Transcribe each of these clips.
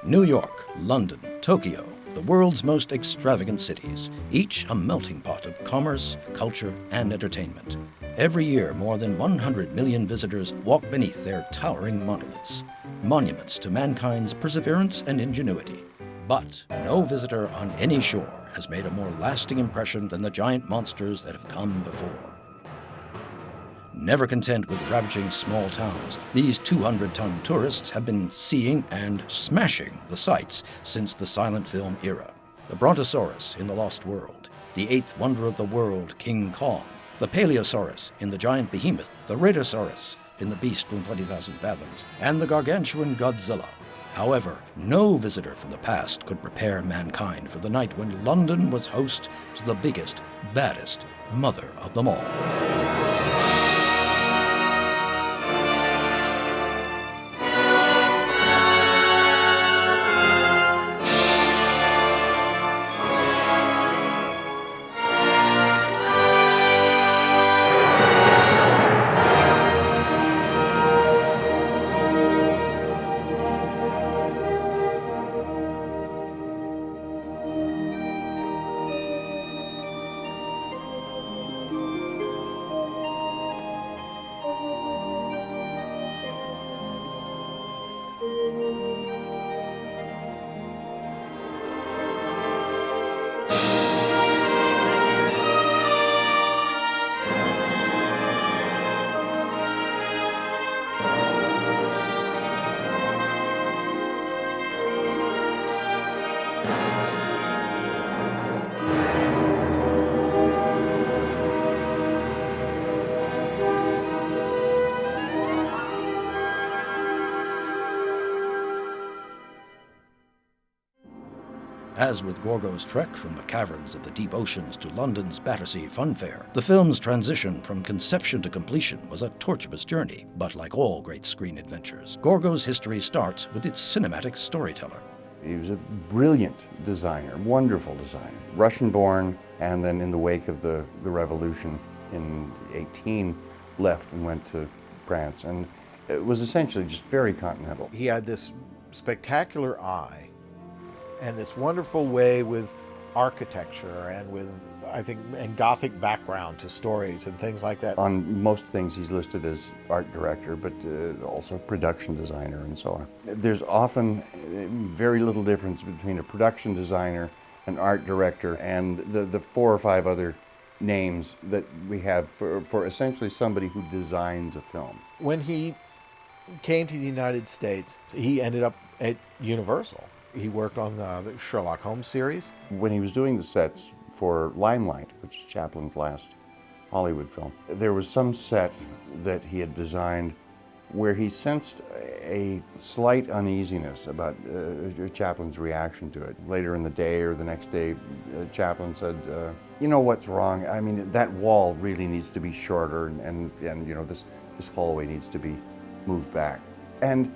New York, London, Tokyo, the world's most extravagant cities, each a melting pot of commerce, culture, and entertainment. Every year, more than 100 million visitors walk beneath their towering monoliths, monuments to mankind's perseverance and ingenuity. But no visitor on any shore has made a more lasting impression than the giant monsters that have come before. Never content with ravaging small towns, these 200-ton tourists have been seeing and smashing the sights since the silent film era. The Brontosaurus in The Lost World, the eighth wonder of the world, King Kong, the Paleosaurus in The Giant Behemoth, the Rhedosaurus in The Beast from 20,000 Fathoms, and the gargantuan Godzilla. However, no visitor from the past could prepare mankind for the night when London was host to the biggest, baddest mother of them all. As with Gorgo's trek from the caverns of the deep oceans to London's Battersea Funfair, the film's transition from conception to completion was a tortuous journey. But like all great screen adventures, Gorgo's history starts with its cinematic storyteller. He was a brilliant designer, wonderful designer, Russian-born, and then in the wake of the revolution in 18, left and went to France, and it was essentially just very continental. He had this spectacular eye and this wonderful way with architecture and with, I think, and Gothic background to stories and things like that. On most things he's listed as art director, but also production designer and so on. There's often very little difference between a production designer, an art director, and the 4 or 5 other names that we have for essentially somebody who designs a film. When he came to the United States, he ended up at Universal. He worked on the Sherlock Holmes series. When he was doing the sets for Limelight, which is Chaplin's last Hollywood film, there was some set that he had designed where he sensed a slight uneasiness about Chaplin's reaction to it. Later in the day or the next day, Chaplin said, you know what's wrong? I mean, that wall really needs to be shorter and you know, this hallway needs to be moved back. And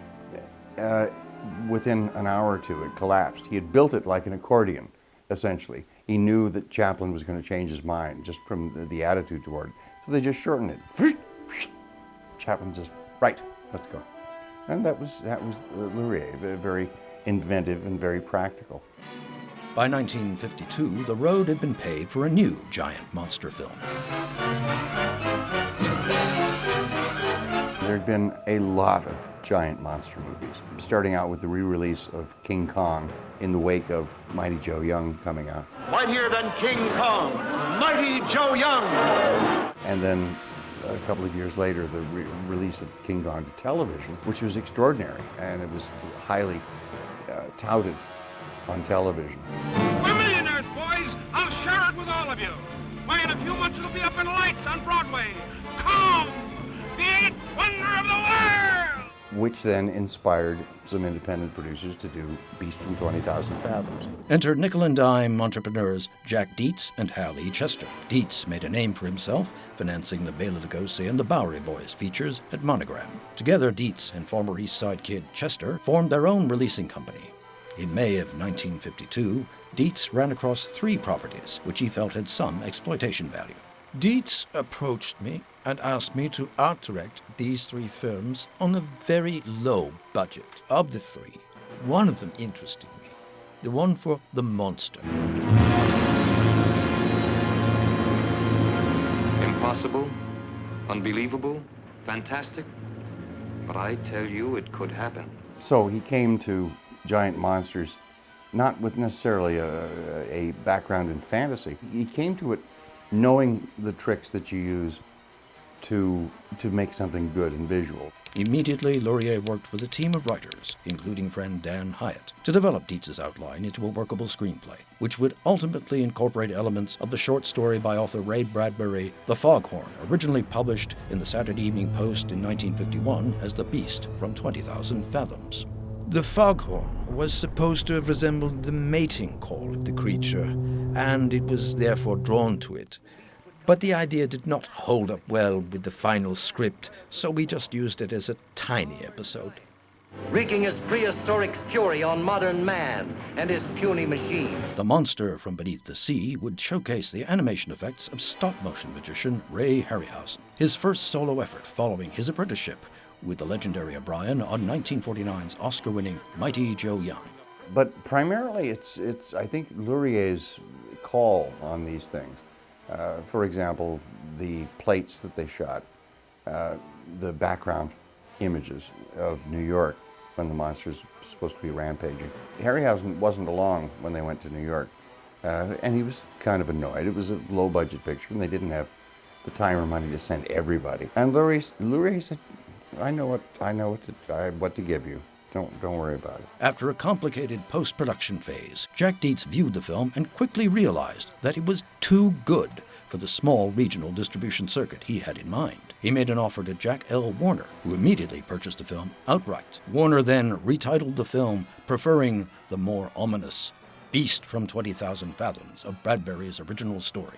within an hour or two, it collapsed. He had built it like an accordion, essentially. He knew that Chaplin was going to change his mind just from the attitude toward it. So they just shortened it. Chaplin says, right, let's go. And that was Lurie, very inventive and very practical. By 1952, the road had been paved for a new giant monster film. There had been a lot of giant monster movies, starting out with the re-release of King Kong in the wake of Mighty Joe Young coming out. Mightier than King Kong, Mighty Joe Young! And then a couple of years later, the release of King Kong to television, which was extraordinary, and it was highly touted on television. We're millionaires, boys! I'll share it with all of you! Why, in a few months it'll be up in lights on Broadway! Kong! The eighth wonder of the world! Which then inspired some independent producers to do Beast from 20,000 Fathoms. Enter nickel-and-dime entrepreneurs Jack Dietz and Hal E. Chester. Dietz made a name for himself, financing the Bela Lugosi and the Bowery Boys features at Monogram. Together, Dietz and former East Side Kid Chester formed their own releasing company. In May of 1952, Dietz ran across 3 properties which he felt had some exploitation value. Dietz approached me and asked me to art direct these 3 films on a very low budget. Of the 3, one of them interested me, the one for the monster. Impossible, unbelievable, fantastic, but I tell you it could happen. So he came to giant monsters not with necessarily a background in fantasy. He came to it knowing the tricks that you use to make something good and visual. Immediately, Laurier worked with a team of writers, including friend Dan Hyatt, to develop Dietz's outline into a workable screenplay, which would ultimately incorporate elements of the short story by author Ray Bradbury, The Foghorn, originally published in the Saturday Evening Post in 1951 as The Beast from 20,000 Fathoms. The foghorn was supposed to have resembled the mating call of the creature, and it was therefore drawn to it. But the idea did not hold up well with the final script, so we just used it as a tiny episode. Wreaking his prehistoric fury on modern man and his puny machine. The monster from beneath the sea would showcase the animation effects of stop-motion magician Ray Harryhausen, his first solo effort following his apprenticeship with the legendary O'Brien on 1949's Oscar-winning Mighty Joe Young. But primarily it's I think, Laurier's call on these things. For example, the plates that they shot, the background images of New York when the monster's supposed to be rampaging. Harryhausen wasn't along when they went to New York, and he was kind of annoyed. It was a low-budget picture, and they didn't have the time or money to send everybody. And Laurier said, I know what to give you. Don't worry about it. After a complicated post-production phase, Jack Dietz viewed the film and quickly realized that it was too good for the small regional distribution circuit he had in mind. He made an offer to Jack L. Warner, who immediately purchased the film outright. Warner then retitled the film, preferring the more ominous Beast from 20,000 Fathoms of Bradbury's original story.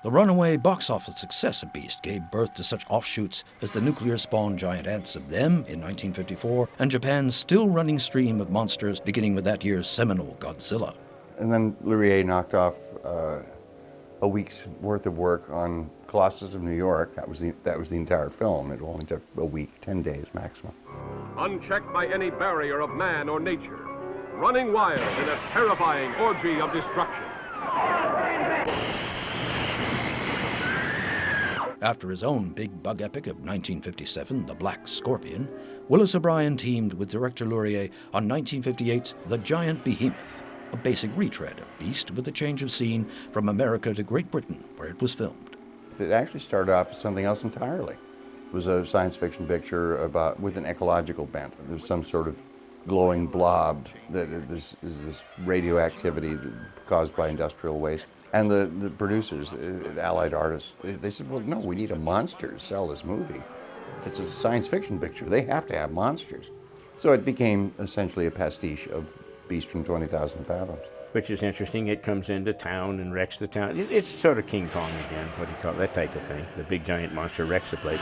The runaway box office success of Beast gave birth to such offshoots as the nuclear-spawned giant ants of Them in 1954 and Japan's still-running stream of monsters beginning with that year's seminal Godzilla. And then Laurier knocked off a week's worth of work on Colossus of New York. That was the entire film. It only took a week, 10 days maximum. Unchecked by any barrier of man or nature, running wild in a terrifying orgy of destruction. After his own big bug epic of 1957, The Black Scorpion, Willis O'Brien teamed with director Laurier on 1958's The Giant Behemoth, a basic retread of Beast with a change of scene from America to Great Britain, where it was filmed. It actually started off as something else entirely. It was a science fiction picture with an ecological bent. There's some sort of glowing blob that is this radioactivity caused by industrial waste. And the producers, Allied Artists, they said, well, no, we need a monster to sell this movie. It's a science fiction picture. They have to have monsters. So it became essentially a pastiche of Beast from 20,000 Fathoms. Which is interesting. It comes into town and wrecks the town. It's sort of King Kong again, what do you call it, that type of thing. The big giant monster wrecks the place.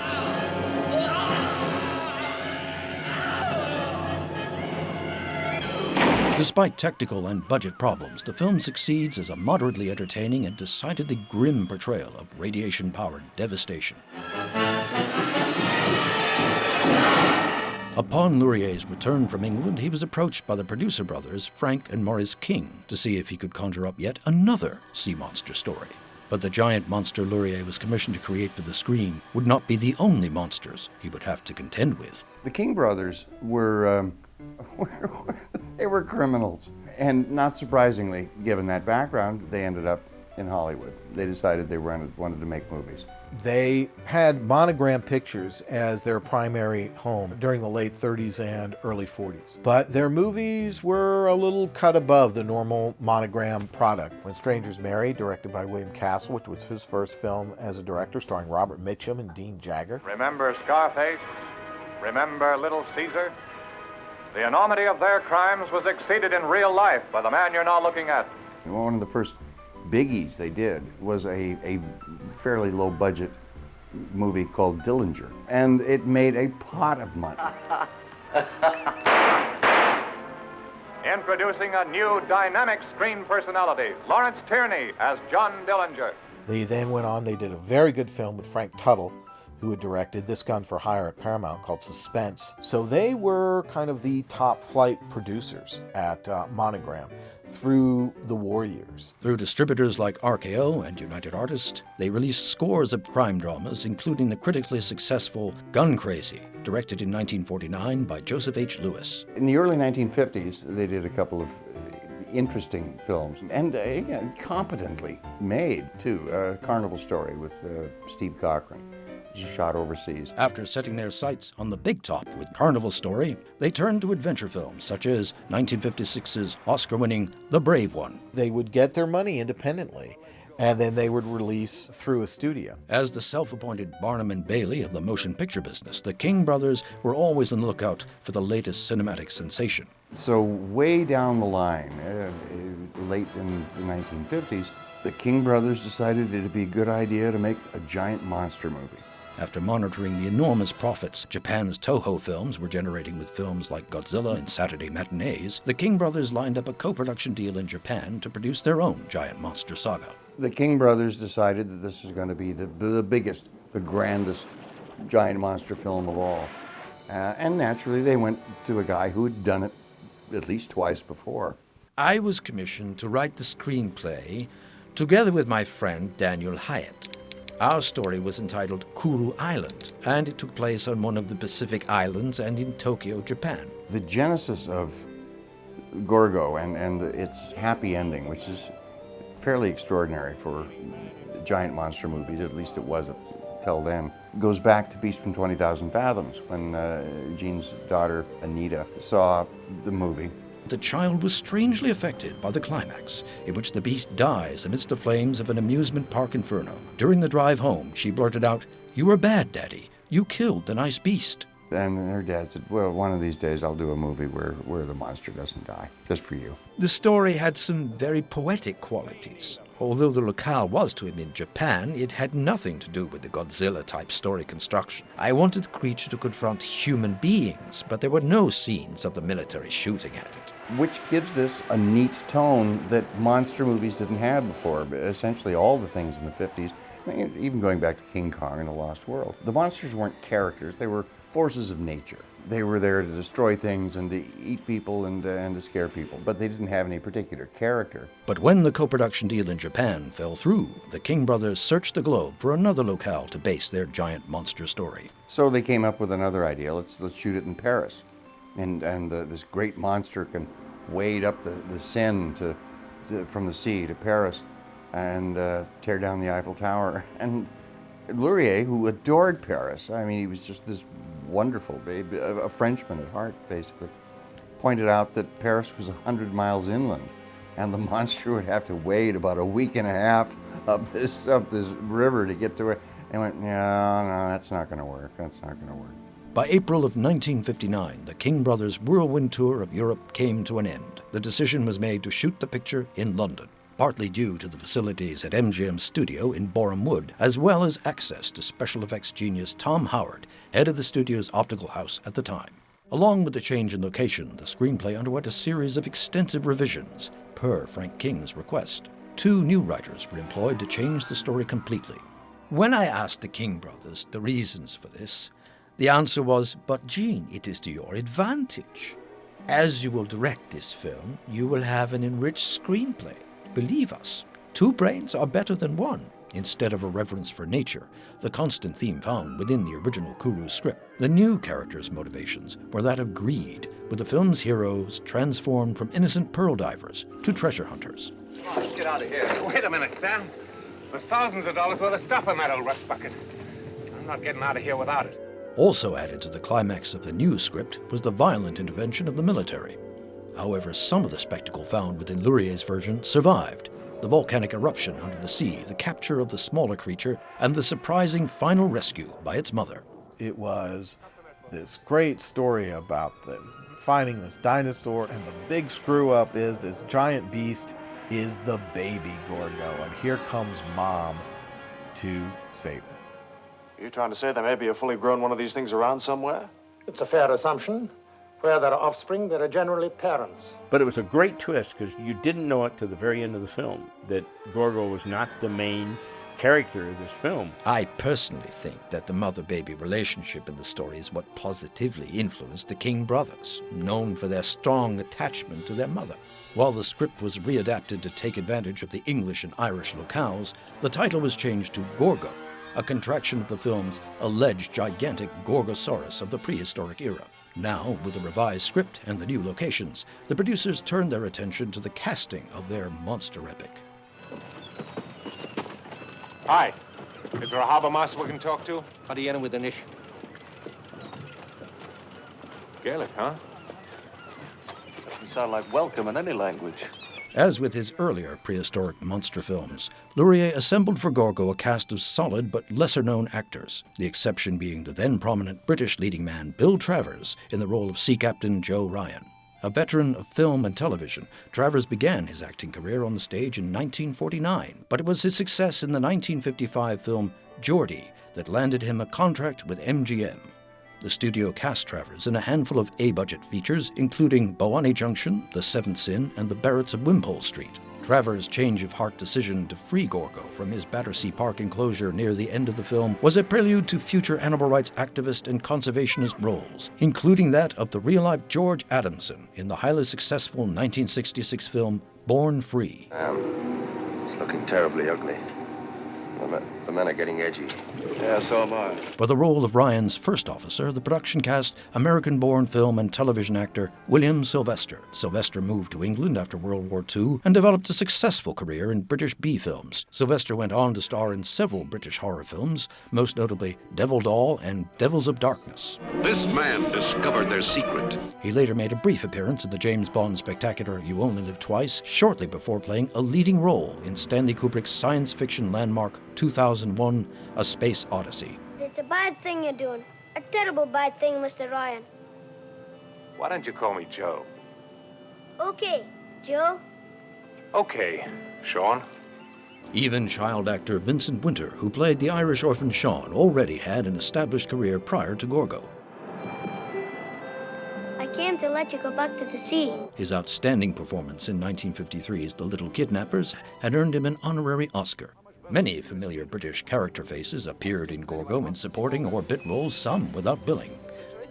Despite technical and budget problems, the film succeeds as a moderately entertaining and decidedly grim portrayal of radiation-powered devastation. Upon Laurier's return from England, he was approached by the producer brothers Frank and Maurice King to see if he could conjure up yet another sea monster story. But the giant monster Laurier was commissioned to create for the screen would not be the only monsters he would have to contend with. The King brothers were they were criminals. And not surprisingly, given that background, they ended up in Hollywood. They decided they wanted to make movies. They had Monogram Pictures as their primary home during the late 30s and early 40s. But their movies were a little cut above the normal Monogram product. When Strangers Marry, directed by William Castle, which was his first film as a director, starring Robert Mitchum and Dean Jagger. Remember Scarface? Remember Little Caesar? The enormity of their crimes was exceeded in real life by the man you're now looking at. One of the first biggies they did was a fairly low-budget movie called Dillinger, and it made a pot of money. Introducing a new dynamic screen personality, Lawrence Tierney as John Dillinger. They then went on, they did a very good film with Frank Tuttle who had directed This Gun for Hire at Paramount called Suspense. So they were kind of the top flight producers at Monogram through the war years. Through distributors like RKO and United Artists, they released scores of crime dramas, including the critically successful Gun Crazy, directed in 1949 by Joseph H. Lewis. In the early 1950s, they did a couple of interesting films, and again, competently made, too. Carnival Story with Steve Cochran, which was shot overseas. After setting their sights on the big top with Carnival Story, they turned to adventure films such as 1956's Oscar-winning The Brave One. They would get their money independently, and then they would release through a studio. As the self-appointed Barnum and Bailey of the motion picture business, the King brothers were always on the lookout for the latest cinematic sensation. So way down the line, late in the 1950s, the King brothers decided it'd be a good idea to make a giant monster movie. After monitoring the enormous profits Japan's Toho films were generating with films like Godzilla and Saturday Matinees, the King brothers lined up a co-production deal in Japan to produce their own giant monster saga. The King brothers decided that this was going to be the biggest, the grandest giant monster film of all. And naturally, they went to a guy who had done it at least twice before. I was commissioned to write the screenplay together with my friend Daniel Hyatt. Our story was entitled Kuru Island, and it took place on one of the Pacific Islands and in Tokyo, Japan. The genesis of Gorgo and its happy ending, which is fairly extraordinary for giant monster movies, at least it was till then, goes back to Beast from 20,000 Fathoms, when Gene's daughter, Anita, saw the movie. The child was strangely affected by the climax, in which the beast dies amidst the flames of an amusement park inferno. During the drive home, she blurted out, "You were bad, Daddy. You killed the nice beast." And her dad said, "Well, one of these days I'll do a movie where the monster doesn't die, just for you." The story had some very poetic qualities. Although the locale was to him in Japan, it had nothing to do with the Godzilla-type story construction. I wanted the creature to confront human beings, but there were no scenes of the military shooting at it. Which gives this a neat tone that monster movies didn't have before. But essentially all the things in the 50s, even going back to King Kong and the Lost World, the monsters weren't characters, they were forces of nature. They were there to destroy things and to eat people and to scare people, but they didn't have any particular character. But when the co-production deal in Japan fell through, the King brothers searched the globe for another locale to base their giant monster story. So they came up with another idea. Let's shoot it in Paris. And this great monster can wade up the Seine from the sea to Paris and tear down the Eiffel Tower. And Laurier, who adored Paris, I mean, he was just this wonderful babe, a Frenchman at heart, basically, pointed out that Paris was 100 miles inland, and the monster would have to wade about a week and a half up this river to get to it. And went, no, that's not going to work. That's not going to work. By April of 1959, the King brothers' whirlwind tour of Europe came to an end. The decision was made to shoot the picture in London, partly due to the facilities at MGM's studio in Boreham Wood, as well as access to special effects genius Tom Howard, head of the studio's optical house at the time. Along with the change in location, the screenplay underwent a series of extensive revisions, per Frank King's request. 2 new writers were employed to change the story completely. When I asked the King brothers the reasons for this, the answer was, "But Gene, it is to your advantage. As you will direct this film, you will have an enriched screenplay. Believe us, 2 brains are better than 1. Instead of a reverence for nature, the constant theme found within the original Kuru script, the new characters' motivations were that of greed, with the film's heroes transformed from innocent pearl divers to treasure hunters." Oh, let's get out of here. Wait a minute, Sam. There's thousands of dollars worth of stuff in that old rust bucket. I'm not getting out of here without it. Also added to the climax of the new script was the violent intervention of the military. However, some of the spectacle found within Laurier's version survived. The volcanic eruption under the sea, the capture of the smaller creature, and the surprising final rescue by its mother. It was this great story about them finding this dinosaur, and the big screw-up is this giant beast is the baby Gorgo, and here comes Mom to save him. You're trying to say there may be a fully grown one of these things around somewhere? It's a fair assumption. Where there are offspring, there are generally parents. But it was a great twist because you didn't know it to the very end of the film that Gorgo was not the main character of this film. I personally think that the mother-baby relationship in the story is what positively influenced the King brothers, known for their strong attachment to their mother. While the script was readapted to take advantage of the English and Irish locales, the title was changed to Gorgo, a contraction of the film's alleged gigantic Gorgosaurus of the prehistoric era. Now, with the revised script and the new locations, the producers turned their attention to the casting of their monster epic. Hi. Is there a harbor master we can talk to? Adiana with an issue. Gaelic, huh? Doesn't sound like welcome in any language. As with his earlier prehistoric monster films, Laurier assembled for Gorgo a cast of solid but lesser-known actors, the exception being the then-prominent British leading man Bill Travers in the role of Sea Captain Joe Ryan. A veteran of film and television, Travers began his acting career on the stage in 1949, but it was his success in the 1955 film Geordie that landed him a contract with MGM. The studio cast Travers in a handful of A-budget features, including Bowani Junction, The Seventh Sin, and The Barretts of Wimpole Street. Travers' change-of-heart decision to free Gorgo from his Battersea Park enclosure near the end of the film was a prelude to future animal rights activist and conservationist roles, including that of the real-life George Adamson in the highly successful 1966 film Born Free. It's looking terribly ugly. The men are getting edgy. Yeah, so am I. For the role of Ryan's first officer, the production cast American-born film and television actor William Sylvester. Sylvester moved to England after World War II and developed a successful career in British B-films. Sylvester went on to star in several British horror films, most notably Devil Doll and Devils of Darkness. This man discovered their secret. He later made a brief appearance in the James Bond spectacular You Only Live Twice, shortly before playing a leading role in Stanley Kubrick's science fiction landmark 2001, A Space Odyssey. It's a bad thing you're doing. A terrible bad thing, Mr. Ryan. Why don't you call me Joe? Okay, Joe. Okay, Sean. Even child actor Vincent Winter, who played the Irish orphan Sean, already had an established career prior to Gorgo. I came to let you go back to the sea. His outstanding performance in 1953's The Little Kidnappers had earned him an honorary Oscar. Many familiar British character faces appeared in Gorgo in supporting or bit roles, some without billing.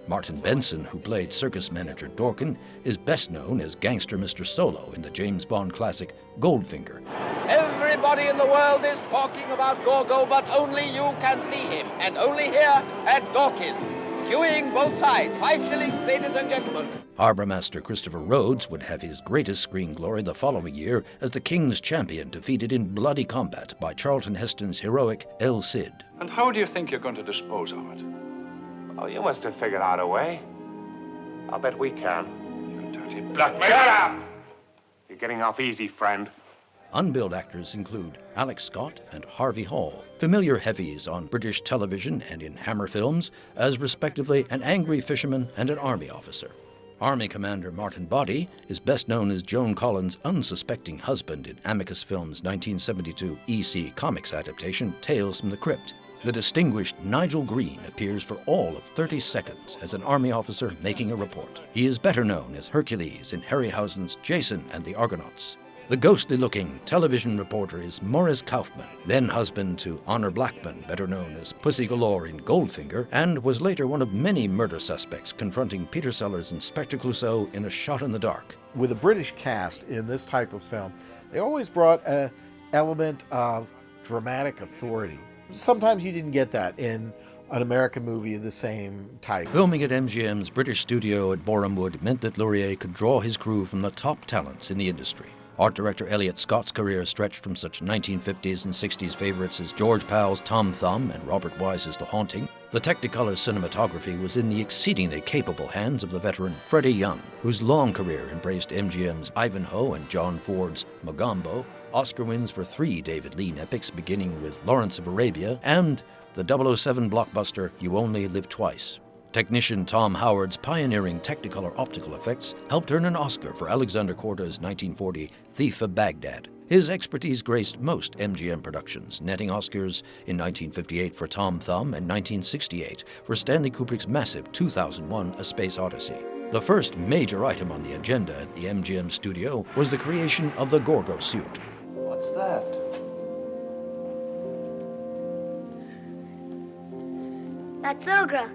Martin Benson, who played circus manager Dorkin, is best known as gangster Mr. Solo in the James Bond classic Goldfinger. Everybody in the world is talking about Gorgo, but only you can see him, and only here at Dawkins. Queuing both sides, 5 shillings, ladies and gentlemen. Harbour Master Christopher Rhodes would have his greatest screen glory the following year as the King's champion defeated in bloody combat by Charlton Heston's heroic El Cid. And how do you think you're going to dispose of it? Oh, you must have figured out a way. I'll bet we can. You dirty blackmailer! Shut up! You're getting off easy, friend. Unbilled actors include Alex Scott and Harvey Hall, familiar heavies on British television and in Hammer films, as respectively an angry fisherman and an army officer. Army Commander Martin Boddy is best known as Joan Collins' unsuspecting husband in Amicus Films' 1972 EC Comics adaptation Tales from the Crypt. The distinguished Nigel Green appears for all of 30 seconds as an army officer making a report. He is better known as Hercules in Harryhausen's Jason and the Argonauts. The ghostly-looking television reporter is Morris Kaufman, then husband to Honor Blackman, better known as Pussy Galore in Goldfinger, and was later one of many murder suspects confronting Peter Sellers' Inspector Clouseau in A Shot in the Dark. With a British cast in this type of film, they always brought an element of dramatic authority. Sometimes you didn't get that in an American movie of the same type. Filming at MGM's British studio at Boreham Wood meant that Laurier could draw his crew from the top talents in the industry. Art director Elliot Scott's career stretched from such 1950s and 60s favorites as George Powell's Tom Thumb and Robert Wise's The Haunting. The Technicolor cinematography was in the exceedingly capable hands of the veteran Freddie Young, whose long career embraced MGM's Ivanhoe and John Ford's Mogambo, Oscar wins for 3 David Lean epics beginning with Lawrence of Arabia and the 007 blockbuster You Only Live Twice. Technician Tom Howard's pioneering Technicolor optical effects helped earn an Oscar for Alexander Korda's 1940 Thief of Baghdad. His expertise graced most MGM productions, netting Oscars in 1958 for Tom Thumb and 1968 for Stanley Kubrick's massive 2001 A Space Odyssey. The first major item on the agenda at the MGM studio was the creation of the Gorgo suit. What's that? That's Ogra,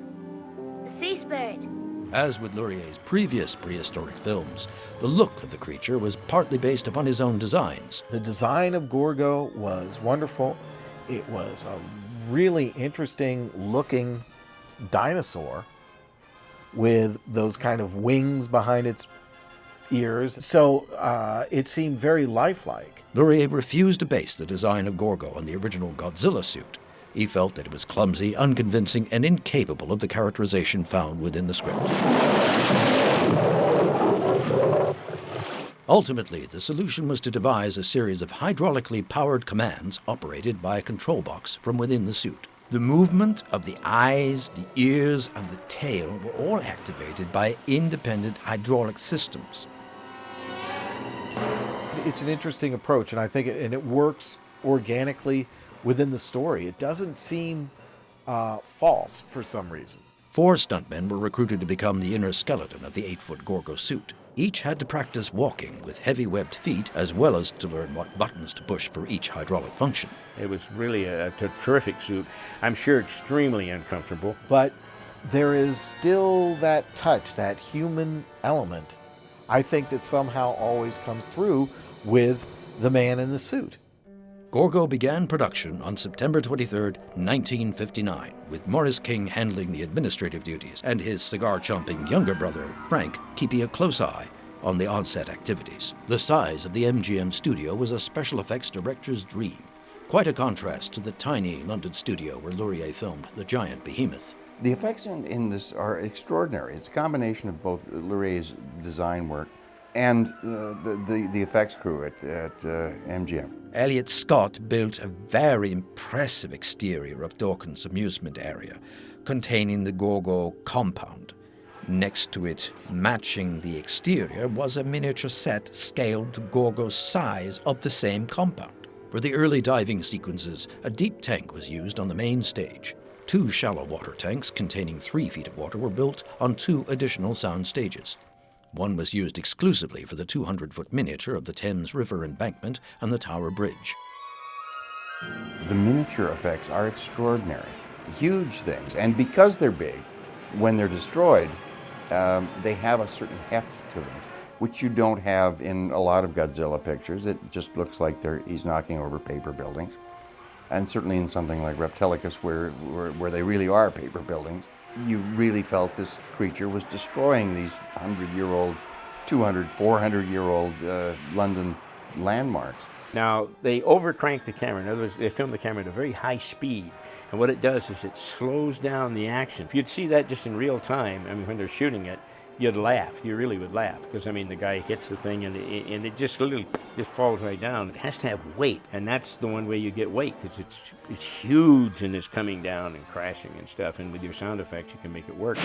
the sea spirit. As with Laurier's previous prehistoric films, the look of the creature was partly based upon his own designs. The design of Gorgo was wonderful. It was a really interesting looking dinosaur with those kind of wings behind its ears. So it seemed very lifelike. Laurier refused to base the design of Gorgo on the original Godzilla suit. He felt that it was clumsy, unconvincing, and incapable of the characterization found within the script. Ultimately, the solution was to devise a series of hydraulically powered commands operated by a control box from within the suit. The movement of the eyes, the ears, and the tail were all activated by independent hydraulic systems. It's an interesting approach, and I think it works organically within the story. It doesn't seem false for some reason. 4 stuntmen were recruited to become the inner skeleton of the 8-foot Gorgo suit. Each had to practice walking with heavy webbed feet, as well as to learn what buttons to push for each hydraulic function. It was really a terrific suit. I'm sure extremely uncomfortable. But there is still that touch, that human element, I think, that somehow always comes through with the man in the suit. Gorgo began production on September 23, 1959, with Morris King handling the administrative duties and his cigar-chomping younger brother, Frank, keeping a close eye on the on-set activities. The size of the MGM studio was a special effects director's dream, quite a contrast to the tiny London studio where Laurier filmed the giant behemoth. The effects in this are extraordinary. It's a combination of both Laurier's design work and the effects crew at MGM. Elliot Scott built a very impressive exterior of Dawkins' amusement area, containing the Gorgo compound. Next to it, matching the exterior, was a miniature set scaled to Gorgo's size of the same compound. For the early diving sequences, a deep tank was used on the main stage. 2 shallow water tanks containing 3 feet of water were built on 2 additional sound stages. One was used exclusively for the 200-foot miniature of the Thames River embankment and the Tower Bridge. The miniature effects are extraordinary, huge things, and because they're big, when they're destroyed, they have a certain heft to them, which you don't have in a lot of Godzilla pictures. It just looks like he's knocking over paper buildings. And certainly in something like Reptilicus, where they really are paper buildings, you really felt this creature was destroying these 100-year-old, 200, 400-year-old London landmarks. Now, they overcrank the camera. In other words, they film the camera at a very high speed. And what it does is it slows down the action. If you'd see that just in real time, I mean, when they're shooting it, you'd laugh. You really would laugh. Because, I mean, the guy hits the thing and it just literally just falls right down. It has to have weight. And that's the one way you get weight, because it's huge and it's coming down and crashing and stuff. And with your sound effects, you can make it work.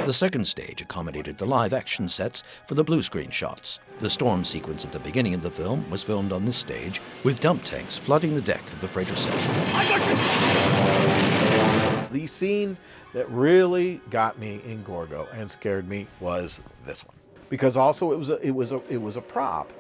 The second stage accommodated the live-action sets for the blue screen shots. The storm sequence at the beginning of the film was filmed on this stage, with dump tanks flooding the deck of the freighter set. I got you! The scene that really got me in Gorgo and scared me was this one, because also it was a prop.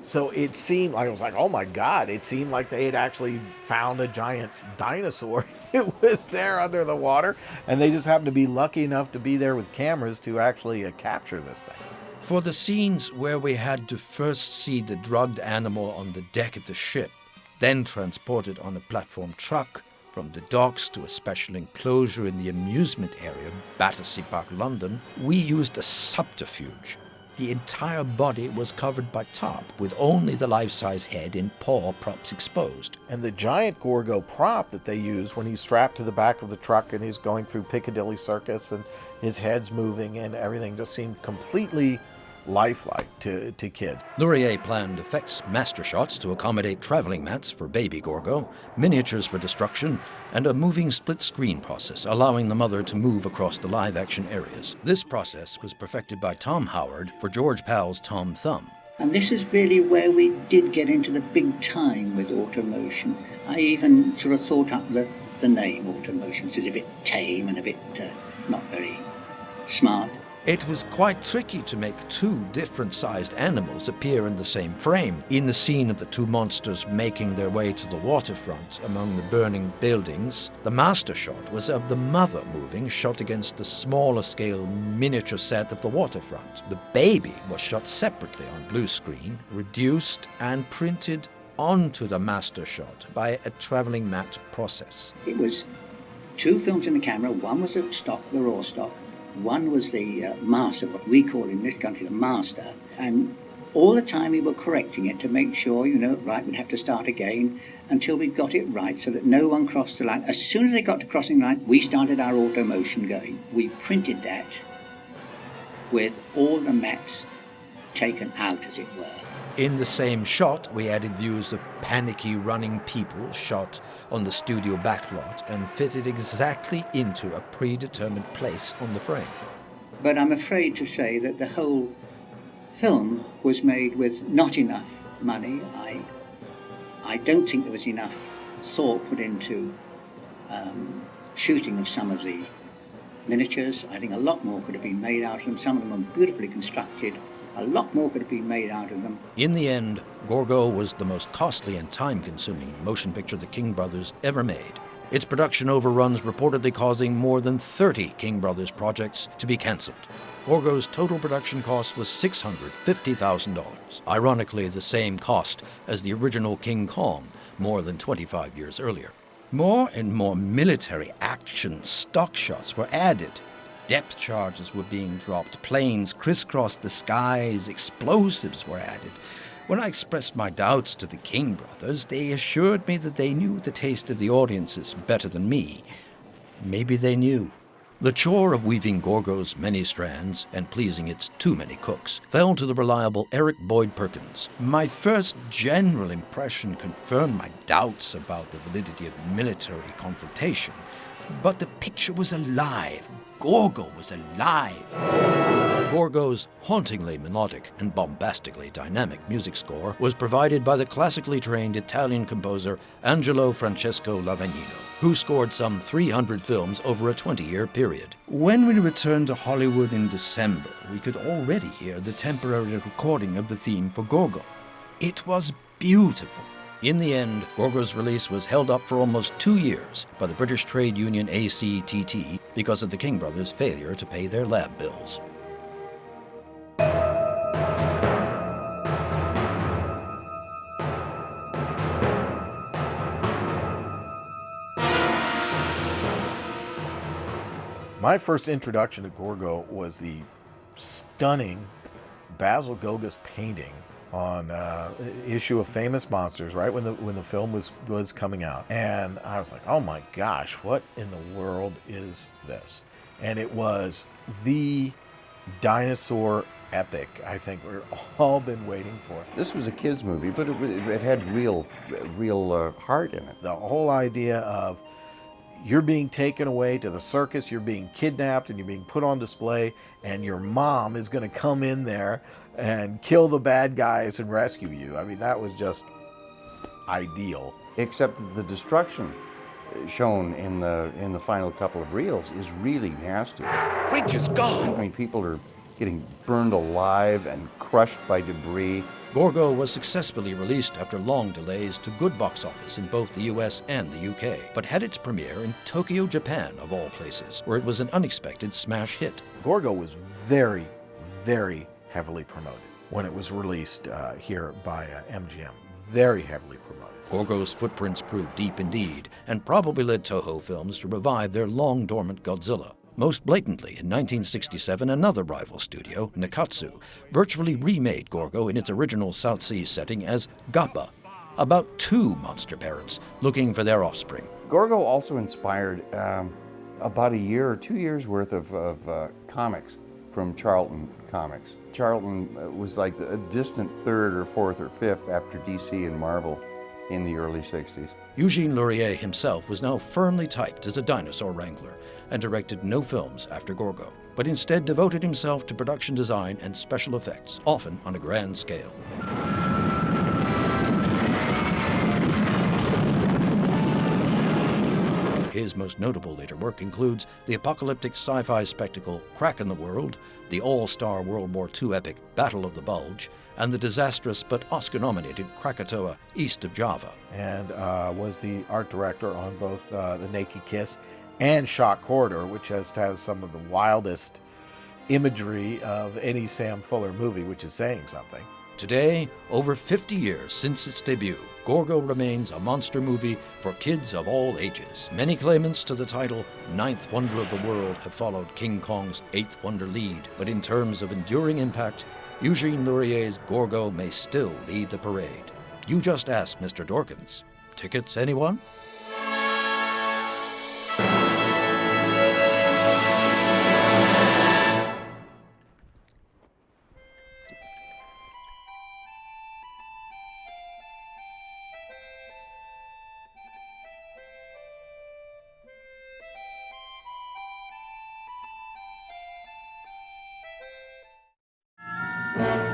So it seemed like, I was like, oh my God, it seemed like they had actually found a giant dinosaur. It was there under the water, and they just happened to be lucky enough to be there with cameras to actually capture this thing. For the scenes where we had to first see the drugged animal on the deck of the ship, then transported on a platform truck from the docks to a special enclosure in the amusement area, Battersea Park, London, we used a subterfuge. The entire body was covered by tarp, with only the life-size head and paw props exposed. And the giant Gorgo prop that they use when he's strapped to the back of the truck and he's going through Piccadilly Circus and his head's moving and everything just seemed completely lifelike to kids. Laurier planned effects master shots to accommodate traveling mats for baby Gorgo, miniatures for destruction, and a moving split-screen process, allowing the mother to move across the live-action areas. This process was perfected by Tom Howard for George Pal's Tom Thumb. And this is really where we did get into the big time with automotion. I even sort of thought up the name automotion, which is a bit tame and a bit not very smart. It was quite tricky to make two different-sized animals appear in the same frame. In the scene of the two monsters making their way to the waterfront among the burning buildings, the master shot was of the mother moving, shot against the smaller-scale miniature set of the waterfront. The baby was shot separately on blue screen, reduced and printed onto the master shot by a traveling matte process. It was two films in the camera. One was the stock, the raw stock. One was the master, what we call in this country the master. And all the time we were correcting it to make sure, right, we'd have to start again until we got it right so that no one crossed the line. As soon as they got to crossing the line, we started our auto motion going. We printed that with all the mattes taken out, as it were. In the same shot, we added views of panicky running people shot on the studio backlot and fitted exactly into a predetermined place on the frame. But I'm afraid to say that the whole film was made with not enough money. I don't think there was enough thought put into shooting of some of the miniatures. I think a lot more could have been made out of them. Some of them are beautifully constructed. A lot more could have been made out of them. In the end, Gorgo was the most costly and time-consuming motion picture the King brothers ever made. Its production overruns reportedly causing more than 30 King brothers projects to be cancelled. Gorgo's total production cost was $650,000, ironically the same cost as the original King Kong more than 25 years earlier. More and more military action stock shots were added. Depth charges were being dropped, planes crisscrossed the skies, explosives were added. When I expressed my doubts to the King brothers, they assured me that they knew the taste of the audiences better than me. Maybe they knew. The chore of weaving Gorgo's many strands and pleasing its too many cooks fell to the reliable Eric Boyd Perkins. My first general impression confirmed my doubts about the validity of military confrontation, but the picture was alive. Gorgo was alive. Gorgo's hauntingly melodic and bombastically dynamic music score was provided by the classically trained Italian composer Angelo Francesco Lavagnino, who scored some 300 films over a 20-year period. When we returned to Hollywood in December, we could already hear the temporary recording of the theme for Gorgo. It was beautiful. In the end, Gorgo's release was held up for almost 2 years by the British trade union ACTT because of the King brothers' failure to pay their lab bills. My first introduction to Gorgo was the stunning Basil Goga's painting on issue of Famous Monsters, right when the film was coming out, and I was like, oh my gosh, what in the world is this? And it was the dinosaur epic I think we've all been waiting for. This was a kids movie, but it had real heart in it. The whole idea of you're being taken away to the circus, you're being kidnapped, and you're being put on display, and your mom is going to come in there and kill the bad guys and rescue you. I mean, that was just ideal. Except the destruction shown in the final couple of reels is really nasty. Creature's gone. I mean, people are getting burned alive and crushed by debris. Gorgo was successfully released after long delays to good box office in both the US and the UK, but had its premiere in Tokyo, Japan, of all places, where it was an unexpected smash hit. Gorgo was very, very heavily promoted when it was released here by MGM. Very heavily promoted. Gorgo's footprints proved deep indeed, and probably led Toho Films to revive their long-dormant Godzilla. Most blatantly, in 1967, another rival studio, Nikatsu, virtually remade Gorgo in its original South Sea setting as Gappa, about two monster parents looking for their offspring. Gorgo also inspired about a year or 2 years worth of comics from Charlton Comics. Charlton was like a distant third or fourth or fifth after DC and Marvel in the early 60s. Eugene Laurier himself was now firmly typed as a dinosaur wrangler and directed no films after Gorgo, but instead devoted himself to production design and special effects, often on a grand scale. His most notable later work includes the apocalyptic sci-fi spectacle Crack in the World, the all-star World War II epic Battle of the Bulge, and the disastrous but Oscar-nominated Krakatoa East of Java. And was the art director on both The Naked Kiss and Shock Corridor, which has some of the wildest imagery of any Sam Fuller movie, which is saying something. Today, over 50 years since its debut, Gorgo remains a monster movie for kids of all ages. Many claimants to the title Ninth Wonder of the World have followed King Kong's Eighth Wonder lead, but in terms of enduring impact, Eugene Laurier's Gorgo may still lead the parade. You just asked Mr. Dorkins. Tickets, anyone? Thank you.